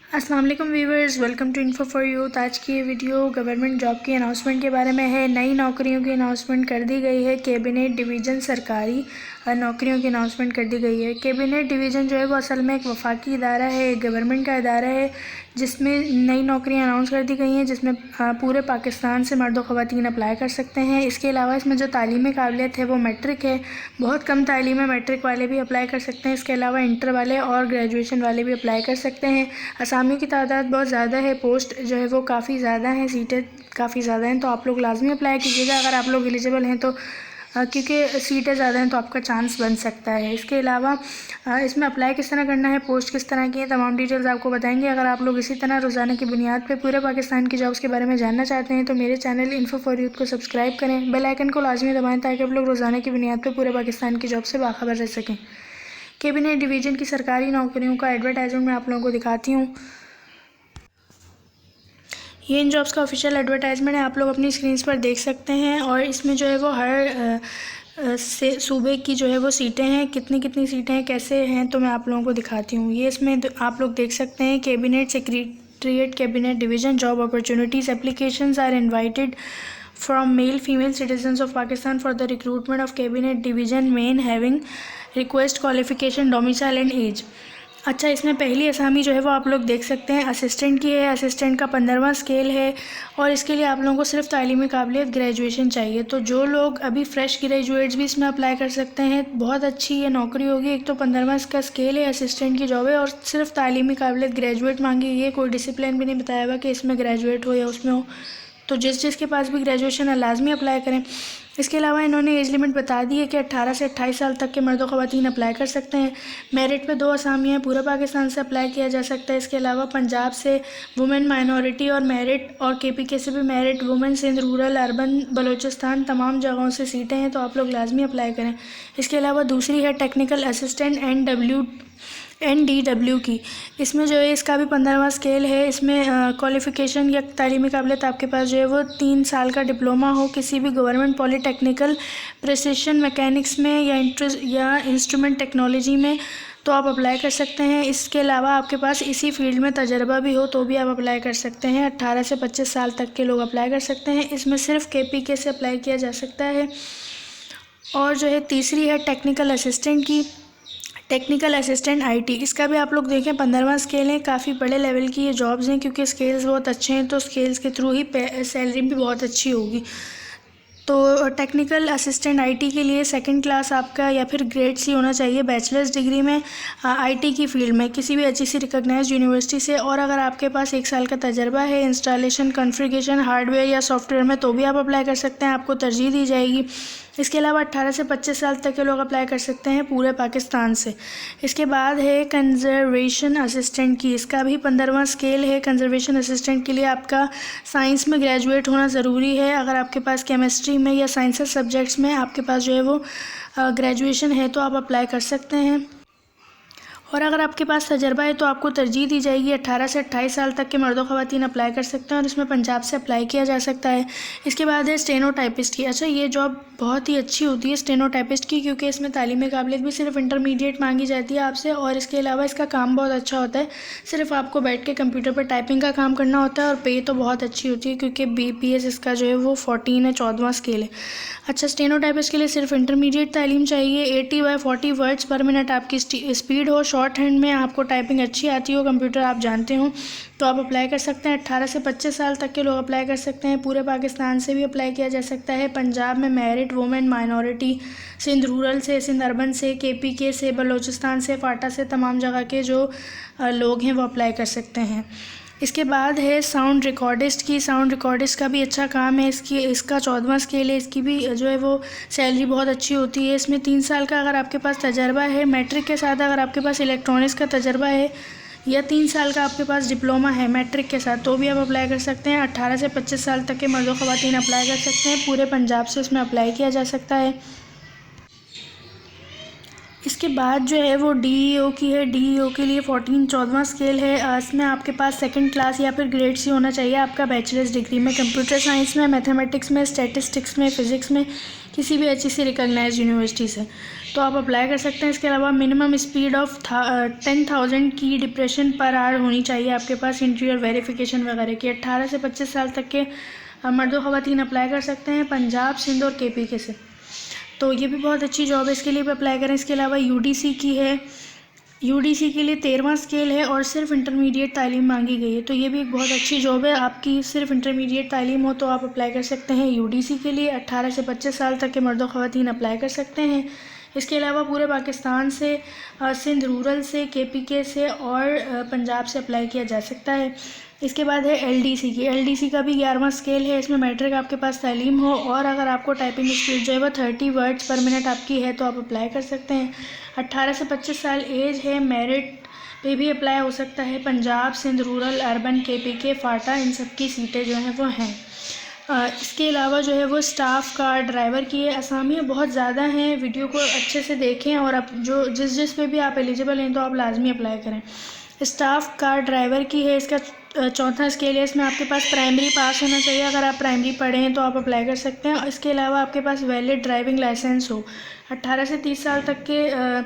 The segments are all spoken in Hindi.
अस्सलाम वालेकुम viewers, welcome to Info for Youth. आज की ये वीडियो गवर्नमेंट जॉब की अनाउंसमेंट के बारे में है। नई नौकरियों की अनाउंसमेंट कर दी गई है। कैबिनेट डिवीज़न सरकारी नौकरियों की अनाउंसमेंट कर दी गई है। कैबिनेट डिवीज़न जो है वो असल में एक वफाकी इदारा है, एक गवर्नमेंट का इदारा है जिसमें नई नौकरियां अनाउंस कर दी गई हैं, जिसमें पूरे पाकिस्तान से मर्द व ख़वातीन अप्लाई कर सकते हैं। इसके अलावा इसमें जो तालीमी काबिलियत है वो मैट्रिक है। बहुत कम तालीम है, मैट्रिक वाले भी अप्लाई कर सकते हैं। इसके अलावा इंटर वाले और ग्रेजुएशन वाले भी अप्लाई कर सकते हैं। असामियों की तादाद बहुत ज़्यादा है, पोस्ट जो है वो काफ़ी ज़्यादा हैं, सीटें काफ़ी ज़्यादा हैं, तो आप लोग लाजमी अप्लाई कीजिएगा अगर आप लोग एलिजिबल हैं तो, क्योंकि सीटें ज़्यादा हैं तो आपका चांस बन सकता है। इसके अलावा इसमें अप्लाई किस तरह करना है, पोस्ट किस तरह की है, तमाम डिटेल्स आपको बताएंगे। अगर आप लोग इसी तरह रोज़ाना की बुनियाद पे पूरे पाकिस्तान की जॉब्स के बारे में जानना चाहते हैं तो मेरे चैनल इन्फो फॉर यूथ को सब्सक्राइब करें, बेल आइकन को लाजमी दबाएं ताकि आप लोग रोज़ाना की बुनियाद पे पूरे पाकिस्तान की जॉब से बाखबर रह सकें। कैबिनेट डिवीज़न की सरकारी नौकरियों का एडवर्टाइजमेंट मैं आप लोगों को दिखाती हूँ। ये इन जॉब्स का ऑफिशियल एडवर्टाइजमेंट है, आप लोग अपनी स्क्रीन्स पर देख सकते हैं। और इसमें जो है वो हर से सूबे की जो है वो सीटें हैं, कितनी कितनी सीटें हैं, कैसे हैं, तो मैं आप लोगों को दिखाती हूँ। ये इसमें आप लोग देख सकते हैं, cabinet secretariat cabinet division job opportunities applications are invited from male female citizens of Pakistan for the recruitment of cabinet division men having request qualification domicile and age। अच्छा, इसमें पहली असामी जो है वो आप लोग देख सकते हैं असिस्टेंट की है। असिस्टेंट का 15वां स्केल है और इसके लिए आप लोगों को सिर्फ तालीमी काबिलियत ग्रेजुएशन चाहिए। तो जो लोग अभी फ़्रेश ग्रेजुएट्स भी इसमें अप्लाई कर सकते हैं। बहुत अच्छी ये नौकरी होगी। एक तो 15वां इसका स्केल है, असिस्टेंट की जॉब है और सिर्फ तालीमी काबिलियत ग्रेजुएट मांगी गई है। कोई डिसिप्लिन भी नहीं बताया हुआ कि इसमें ग्रेजुएट हो या उसमें हो, तो जिसके पास भी ग्रेजुएशन है लाजमी अप्लाई करें। इसके अलावा इन्होंने एज लिमिट बता दी है कि 18 से 28 साल तक के मर्द व ख़वातीन अप्लाई कर सकते हैं। मेरिट पे 2 असामियाँ हैं, पूरे पाकिस्तान से अप्लाई किया जा सकता है। इसके अलावा पंजाब से वुमेन माइनॉरिटी और मेरिट, और KPK से भी merit, women, Sindh, rural, urban, Balochistan, तमाम जगहों से सीटें हैं, तो आप लोग लाजमी अप्लाई करें। इसके अलावा दूसरी है टेक्निकल असिस्टेंट NDW की। इसमें जो है इसका भी 15वां स्केल है। इसमें क्वालिफ़िकेशन या तालीमी काबिलियत आपके पास जो है वो 3 साल का डिप्लोमा हो किसी भी गवर्नमेंट पॉलीटेक्निकल, प्रिसिशन मैकेनिक्स में या इंस्ट्रूमेंट टेक्नोलॉजी में, तो आप अप्लाई कर सकते हैं। इसके अलावा आपके पास इसी फील्ड में तजर्बा भी हो तो भी आप अप्लाई कर सकते हैं। 18 से 25 साल तक के लोग अप्लाई कर सकते हैं। इसमें सिर्फ KPK से अप्लाई किया जा सकता है। और जो है तीसरी है टेक्निकल असिस्टेंट की, टेक्निकल असिस्टेंट IT। इसका भी आप लोग देखें 15वां स्केल है। काफ़ी बड़े लेवल की ये जॉब्स हैं क्योंकि स्केल्स बहुत अच्छे हैं, तो स्केल्स के थ्रू ही सैलरी भी बहुत अच्छी होगी। तो टेक्निकल असिस्टेंट IT के लिए 2nd क्लास आपका या फिर ग्रेड C होना चाहिए बैचलर्स डिग्री में, IT की फील्ड में किसी भी अच्छी सी रिकॉग्नाइज्ड यूनिवर्सिटी से। और अगर आपके पास 1 साल का तजर्बा है इंस्टॉलेशन, कॉन्फ़िगरेशन, हार्डवेयर या सॉफ्टवेयर में, तो भी आप अप्लाई कर सकते हैं, आपको तरजीह दी जाएगी। इसके अलावा 18 से 25 साल तक के लोग अप्लाई कर सकते हैं पूरे पाकिस्तान से। इसके बाद है कंजर्वेशन असिस्टेंट की। इसका भी 15वां स्केल है। कंजर्वेशन असिस्टेंट के लिए आपका साइंस में ग्रेजुएट होना ज़रूरी है। अगर आपके पास केमिस्ट्री में या साइंसेस सब्जेक्ट्स में आपके पास जो है वो ग्रेजुएशन है तो आप अप्लाई कर सकते हैं। और अगर आपके पास तजर्बा है तो आपको तरजीह दी जाएगी। 18 से 28 साल तक के मर्द व ख़वातीन अप्लाई कर सकते हैं और इसमें पंजाब से अप्लाई किया जा सकता है। इसके बाद है स्टेनोटाइपिस्ट की। अच्छा, ये जॉब बहुत ही अच्छी होती है स्टेनोटाइपिस्ट की, क्योंकि इसमें तालीमी काबिलियत भी सिर्फ इंटरमीडिएट मांगी जाती है आपसे, और इसके अलावा इसका काम बहुत अच्छा होता है। सिर्फ आपको बैठ के कंप्यूटर पर टाइपिंग का काम करना होता है और पे तो बहुत अच्छी होती है क्योंकि BPS इसका जो है वो 14 है, 14वां स्केल है। अच्छा, स्टेनोटाइपिस्ट के लिए सिर्फ इंटरमीडिएट तालीम चाहिए। 80/40 वर्ड्स पर मिनट आपकी स्पीड हो, शॉर्ट हैंड में आपको टाइपिंग अच्छी आती हो, कंप्यूटर आप जानते हो, तो आप अप्लाई कर सकते हैं। 18 से 25 साल तक के लोग अप्लाई कर सकते हैं। पूरे पाकिस्तान से भी अप्लाई किया जा सकता है। पंजाब में merit, women minority, Sindh rural से, सिंध अर्बन से, KPK से, बलूचिस्तान से, फाटा से, तमाम जगह के जो लोग हैं वो अप्लाई कर सकते हैं। इसके बाद है साउंड रिकॉर्डिस्ट की। साउंड रिकॉर्डिस्ट का भी अच्छा काम है। इसका 14वां स्केल है। इसकी भी जो है वो सैलरी बहुत अच्छी होती है। इसमें 3 साल का अगर आपके पास तजर्बा है मैट्रिक के साथ, अगर आपके पास इलेक्ट्रॉनिक्स का तजर्बा है, या 3 साल का आपके पास डिप्लोमा है मैट्रिक के साथ, तो भी आप अप्लाई कर सकते हैं। 18 से 25 साल तक के मर्द व ख़वातीन अप्लाई कर सकते हैं। पूरे पंजाब से उसमें अप्लाई किया जा सकता है। इसके बाद जो है वो DEO की है। DEO के लिए 14वां स्केल है। इसमें आपके पास सेकंड क्लास या फिर ग्रेड सी होना चाहिए आपका बैचलर्स डिग्री में, कंप्यूटर साइंस में, मैथमेटिक्स में, स्टैटिस्टिक्स में, फिजिक्स में, किसी भी अच्छी सी रिकॉग्नाइज्ड यूनिवर्सिटी से, तो आप अप्लाई कर सकते हैं। इसके अलावा मिनिमम स्पीड ऑफ 10,000 की डिप्रेशन पर आवर होनी चाहिए आपके पास इंटरव्यू और वेरिफिकेशन वगैरह की। 18 से 25 साल तक के मर्द व ख़वातीन अप्लाई कर सकते हैं पंजाब, सिंध और KP के से, तो ये भी बहुत अच्छी जॉब है, इसके लिए भी अप्लाई करें। इसके अलावा UDC की है। UDC के लिए 13वां स्केल है और सिर्फ इंटरमीडिएट तालीम मांगी गई है, तो ये भी एक बहुत अच्छी जॉब है। आपकी सिर्फ इंटरमीडिएट तालीम हो तो आप अप्लाई कर सकते हैं UDC के लिए। 18 से 25 साल तक के मर्द व ख़वातीन अप्लाई कर सकते हैं। इसके अलावा पूरे पाकिस्तान से, सिंध रूरल से, KPK से और पंजाब से अप्लाई किया जा सकता है। इसके बाद है LDC की। LDC का भी 11वां स्केल है। इसमें मैट्रिक आपके पास तालीम हो और अगर आपको टाइपिंग स्पीड जो है वो 30 वर्ड्स पर मिनट आपकी है तो आप अप्लाई कर सकते हैं। 18 से 25 साल एज है। मेरिट पे भी अप्लाई हो सकता है। Punjab, Sindh rural, urban, KPK, FATA, इन सब की सीटें जो हैं वो हैं। इसके अलावा जो है वो स्टाफ का, ड्राइवर की है। असामियाँ बहुत ज़्यादा हैं, वीडियो को अच्छे से देखें और अब जो जिस पे भी आप एलिजिबल हैं तो आप लाजमी अप्लाई करें। स्टाफ कार ड्राइवर की है। इसका 4था स्केल है। इसमें आपके पास प्राइमरी पास होना चाहिए। अगर आप प्राइमरी पढ़े हैं तो आप अप्लाई कर सकते हैं। और इसके अलावा आपके पास वैलिड ड्राइविंग लाइसेंस हो। 18 से 30 साल तक के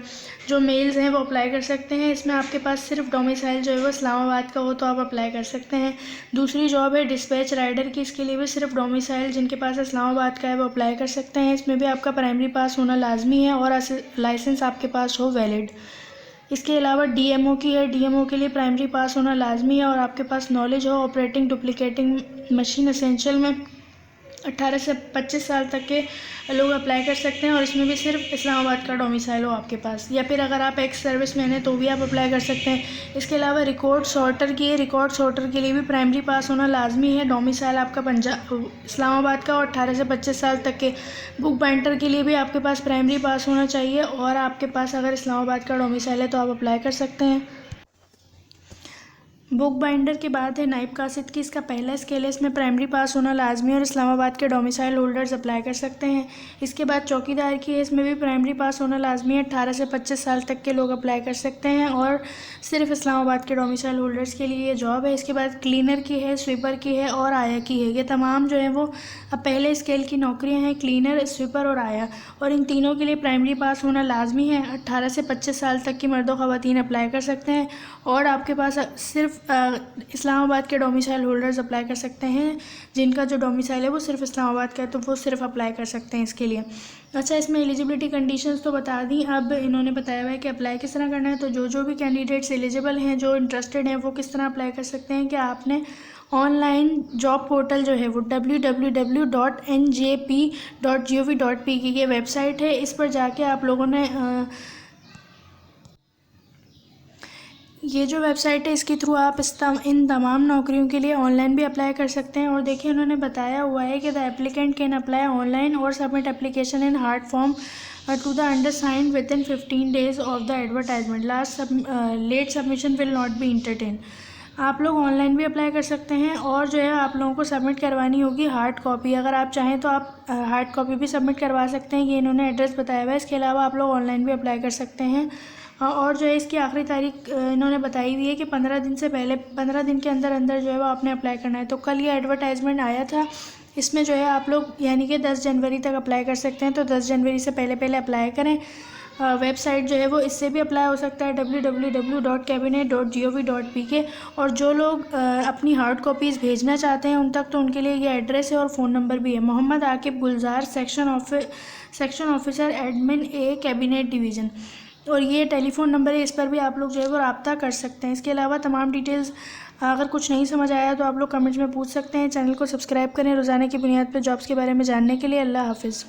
जो मेल्स हैं वो अप्लाई कर सकते हैं। इसमें आपके पास सिर्फ डोमिसाइल जो है वो इस्लामाबाद का हो तो आप अप्लाई कर सकते हैं। दूसरी जॉब है डिस्पैच राइडर की। इसके लिए भी सिर्फ डोमिसाइल जिनके पास इस्लामाबाद का है वो अप्लाई कर सकते हैं। इसमें भी आपका प्राइमरी पास होना लाजमी है और लाइसेंस आपके पास हो वैलिड। इसके अलावा DMO की है। DMO के लिए प्राइमरी पास होना लाजमी है और आपके पास नॉलेज हो ऑपरेटिंग डुप्लिकेटिंग मशीन एसेंशियल में। 18 से 25 साल तक के लोग अप्लाई कर सकते हैं और इसमें भी सिर्फ इस्लामाबाद का डोमिसाइल हो आपके पास, या फिर अगर आप एक्स सर्विस मैन हैं तो भी आप अप्लाई कर सकते हैं। इसके अलावा रिकॉर्ड सॉर्टर की है। रिकॉर्ड सॉर्टर के लिए भी प्राइमरी पास होना लाजमी है। डोमिसाइल आपका पंजाब इस्लामाबाद का और 18 से 25 साल तक के। बुक बाइंडर के लिए भी आपके पास प्राइमरी पास होना चाहिए और आपके पास अगर इस्लामाबाद का डोमिसाइल है तो आप अप्लाई कर सकते हैं। बुक बाइंडर के बाद है नाइब कासिद की। इसका पहला स्केल है। इसमें प्राइमरी पास होना लाजमी और इस्लामाबाद के डोमिसाइल होल्डर्स अप्लाई कर सकते हैं। इसके बाद चौकीदार की है। इसमें भी प्राइमरी पास होना लाजमी है। 18 से 25 साल तक के लोग अप्लाई कर सकते हैं और सिर्फ इस्लामाबाद के डोमिसाइल होल्डर्स के लिए ये जॉब है। इसके बाद क्लीनर की है, स्वीपर की है और आया की है। ये तमाम जो है वो अब पहले स्केल की नौकरियाँ हैं, क्लीनर, स्वीपर और आया, और इन तीनों के लिए प्राइमरी पास होना लाजमी है। 18 से 25 साल तक की मर्द व ख़वातीन अप्लाई कर सकते हैं और आपके पास सिर्फ इस्लामाबाद के डोमिसाइल होल्डर्स अप्लाई कर सकते हैं। जिनका जो डोमिसाइल है वो सिर्फ इस्लामाबाद का है तो वो सिर्फ अप्लाई कर सकते हैं इसके लिए। अच्छा, इसमें एलिजिबिलिटी कंडीशंस तो बता दी। अब इन्होंने बताया हुआ है कि अप्लाई किस तरह करना है। तो जो भी कैंडिडेट्स एलिजिबल हैं, जो इंटरेस्टेड हैं, वो किस तरह अप्लाई कर सकते हैं कि आपने ऑनलाइन जॉब पोर्टल जो है वो www.njp.gov.p की ये वेबसाइट है। इस पर जाके आप लोगों ने ये जो वेबसाइट है इसके थ्रू आप इन तमाम नौकरियों के लिए ऑनलाइन भी अप्लाई कर सकते हैं। और देखिए उन्होंने बताया हुआ है कि the applicant can apply online और submit application in hard form to the undersigned within 15 days of the advertisement. Late submission will not be entertain. आप लोग ऑनलाइन भी अप्लाई कर सकते हैं और जो है आप लोगों को सबमिट करवानी होगी हार्ड कॉपी। अगर आप चाहें तो आप हार्ड कॉपी भी सबमिट करवा सकते हैं। ये इन्होंने एड्रेस बताया हुआ है। इसके अलावा आप लोग ऑनलाइन भी अप्लाई कर सकते हैं और जो है इसकी आखिरी तारीख इन्होंने बताई हुई है कि 15 दिन से पहले, 15 दिन के अंदर अंदर जो है वो आपने अप्लाई करना है। तो कल ये एडवर्टाइजमेंट आया था। इसमें जो है आप लोग यानी कि 10 जनवरी तक अप्लाई कर सकते हैं। तो 10 जनवरी से पहले अप्लाई करें। वेबसाइट जो है वो इससे भी अप्लाई हो सकता है www.cabinet.gov.pk। और जो लोग अपनी हार्ड कॉपीज़ भेजना चाहते हैं उन तक तो उनके लिए ये एड्रेस है और फ़ोन नंबर भी है। Mohammad Aqib Gulzar, section officer admin A, cabinet division, और ये टेलीफ़ोन नंबर है। इस पर भी आप लोग जो है वो रब्ता कर सकते हैं। इसके अलावा तमाम डिटेल्स अगर कुछ नहीं समझ आया तो आप लोग कमेंट्स में पूछ सकते हैं। चैनल को सब्सक्राइब करें रोज़ाना की बुनियाद पर जॉब्स के बारे में जानने के लिए। अल्लाह हाफिज़।